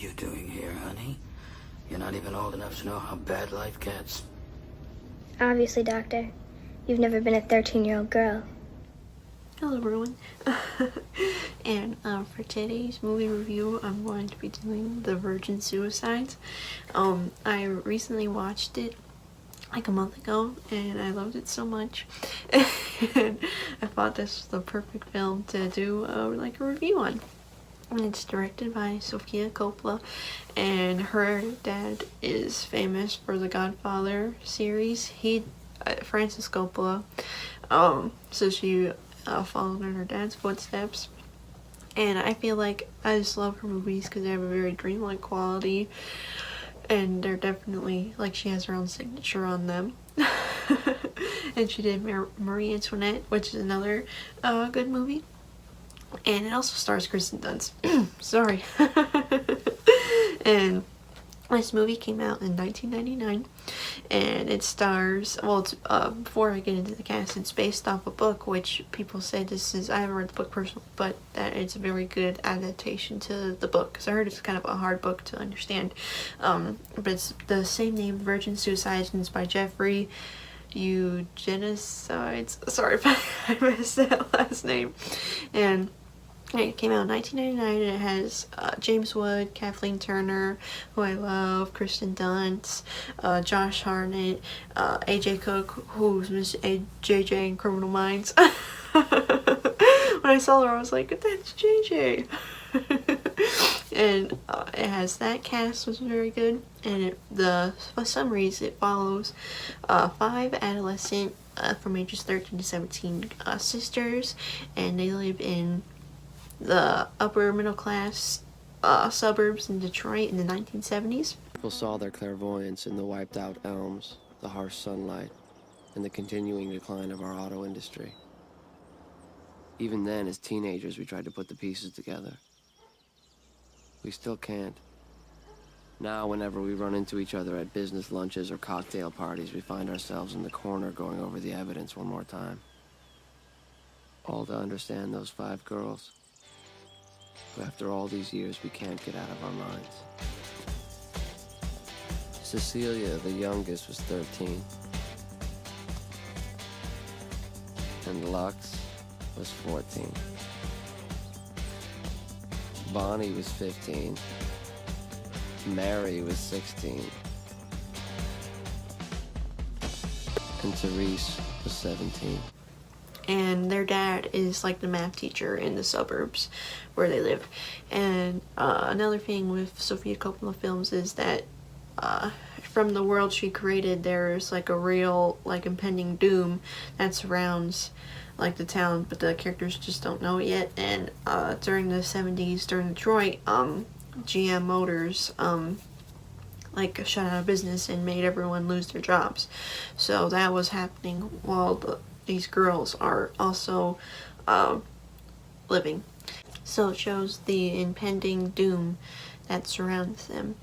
you doing here, honey? You're not even old enough to know how bad life gets. Obviously, Doctor. You've never been a 13-year-old girl. Hello everyone, and for today's movie review I'm going to be doing The Virgin Suicides. I recently watched it like a month ago and I loved it so much and I thought this was the perfect film to do like a review on. And it's directed by Sofia Coppola, and her dad is famous for the Godfather series. Francis Coppola, so she followed in her dad's footsteps, and I feel like I just love her movies because they have a very dreamlike quality, and they're definitely, like, she has her own signature on them. And she did Marie Antoinette, which is another good movie, and it also stars Kristen Dunst. Sorry. And this movie came out in 1999, and it stars, well, it's, before I get into the cast, it's based off a book, which people say this is, I haven't read the book personally, but that it's a very good adaptation to the book, because I heard it's kind of a hard book to understand. But it's the same name, Virgin Suicides, and it's by Jeffrey Eugenides. Sorry if I missed that last name. And it came out in 1999, and it has James Wood, Kathleen Turner, who I love, Kristen Dunst, Josh Hartnett, AJ Cook, who's Miss JJ in Criminal Minds. When I saw her, I was like, that's JJ. And it has that cast, was very good, and for some reason it follows 5 adolescent from ages 13 to 17 sisters, and they live in the upper middle class suburbs in Detroit in the 1970s. People saw their clairvoyance in the wiped out elms, the harsh sunlight, and the continuing decline of our auto industry. Even then, as teenagers, we tried to put the pieces together. We still can't. Now, whenever we run into each other at business lunches or cocktail parties, we find ourselves in the corner going over the evidence one more time. All to understand those 5 girls. But after all these years, we can't get out of our minds. Cecilia, the youngest, was 13. And Lux was 14. Bonnie was 15. Mary was 16. And Therese was 17. And their dad is like the math teacher in the suburbs where they live. And another thing with Sofia Coppola films is that from the world she created, there's like a real, like, impending doom that surrounds like the town, but the characters just don't know it yet. And during the 70s, during Detroit, GM Motors like shut out of business and made everyone lose their jobs. So that was happening while these girls are also living. So it shows the impending doom that surrounds them.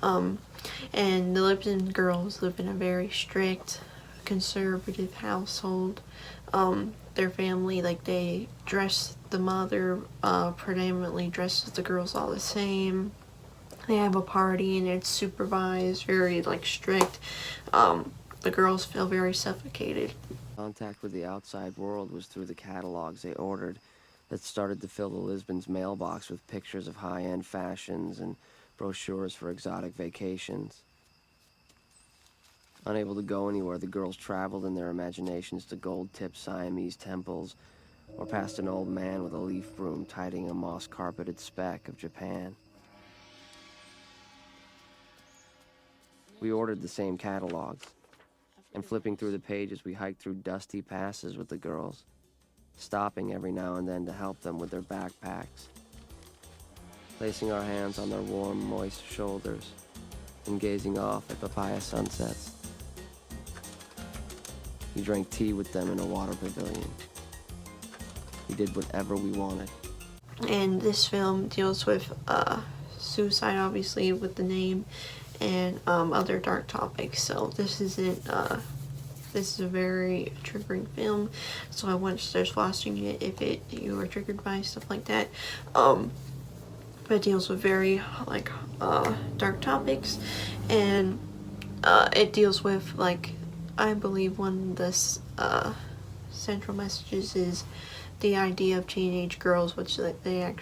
And the Lipton girls live in a very strict, conservative household. Their family, like, they dress, the mother predominantly dresses the girls all the same. They have a party and it's supervised, very, like, strict. The girls feel very suffocated. Contact with the outside world was through the catalogs they ordered that started to fill the Lisbon's mailbox with pictures of high-end fashions and brochures for exotic vacations. Unable to go anywhere, the girls traveled in their imaginations to gold-tipped Siamese temples or past an old man with a leaf broom tidying a moss-carpeted speck of Japan. We ordered the same catalogs, and flipping through the pages, we hiked through dusty passes with the girls, stopping every now and then to help them with their backpacks, placing our hands on their warm, moist shoulders, and gazing off at papaya sunsets. We drank tea with them in a water pavilion. We did whatever we wanted. And this film deals with suicide, obviously, with the name, and other dark topics. So this isn't this is a very triggering film, so I wouldn't suggest watching it if you are triggered by stuff like that. but it deals with very like dark topics, and it deals with, like, I believe one of the central messages is the idea of teenage girls, which they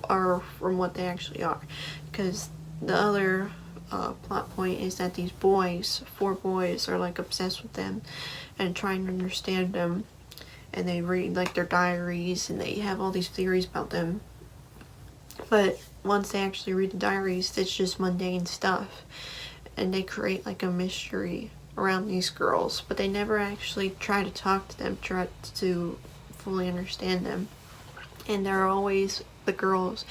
are from what they actually are, because the other plot point is that these boys, 4 boys, are like obsessed with them and trying to understand them, and they read like their diaries and they have all these theories about them, but once they actually read the diaries, it's just mundane stuff, and they create like a mystery around these girls, but they never actually try to talk to them, try to fully understand them. And there are always the girls,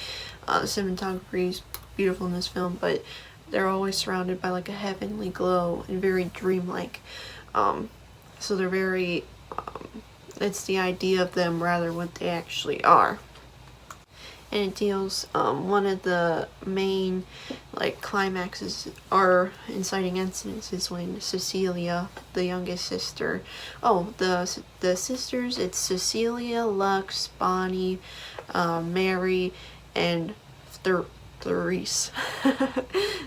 cinematography is beautiful in this film, but they're always surrounded by like a heavenly glow and very dreamlike. So they're very, it's the idea of them rather what they actually are. And it deals, one of the main like climaxes or inciting incidents is when Cecilia, the youngest sister, the sisters, it's Cecilia, Lux, Bonnie, Mary, and Therese.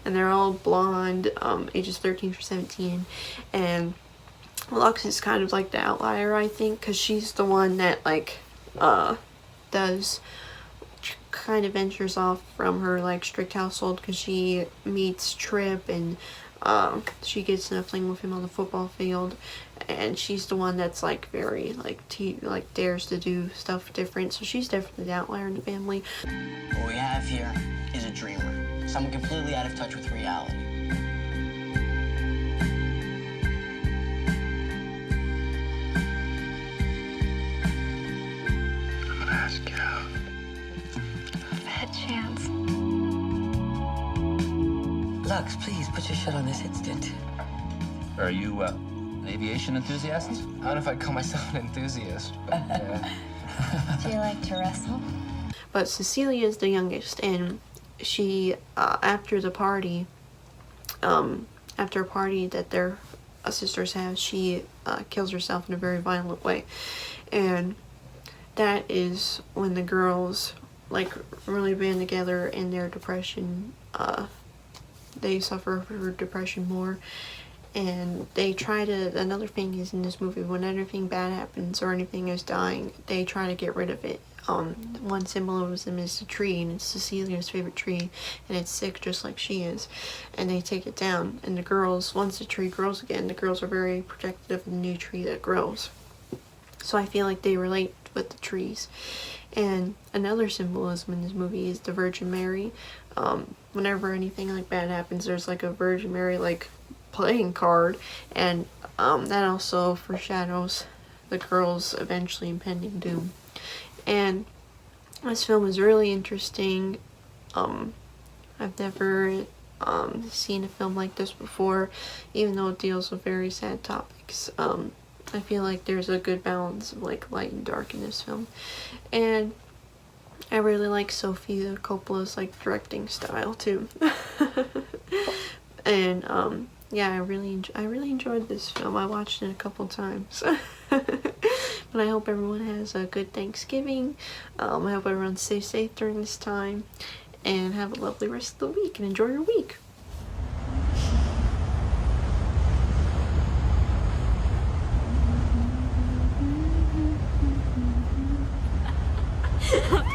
And they're all blonde, ages 13 through 17, and Lux is kind of like the outlier, I think, because she's the one that like kind of ventures off from her like strict household, because she meets Trip and she gets in a fling with him on the football field, and she's the one that's like very like dares to do stuff different, so she's definitely the outlier in the family. What we have here is a dreamer, someone completely out of touch with reality. I'm gonna ask you out. Bad chance. Lux, please put your shit on this instant. Are you an aviation enthusiast? I don't know if I'd call myself an enthusiast, but yeah. Do you like to wrestle? But Cecilia is the youngest, and she after a party that their sisters have, she kills herself in a very violent way, and that is when the girls like really band together in their depression. They suffer from depression more, and they try to, another thing is in this movie, when anything bad happens or anything is dying, they try to get rid of it. One symbolism is the tree, and it's Cecilia's favorite tree, and it's sick just like she is, and they take it down, and the girls, once the tree grows again, the girls are very protective of the new tree that grows. So I feel like they relate with the trees. And another symbolism in this movie is the Virgin Mary. Whenever anything like bad happens, there's like a Virgin Mary like playing card, and that also foreshadows the girls' eventually impending doom. And this film is really interesting. I've never seen a film like this before, even though it deals with very sad topics. I feel like there's a good balance of like light and dark in this film, and I really like Sofia Coppola's like directing style too. And yeah, I really enjoyed this film. I watched it a couple times. But I hope everyone has a good Thanksgiving. I hope everyone stays safe during this time, and have a lovely rest of the week, and enjoy your week. Ha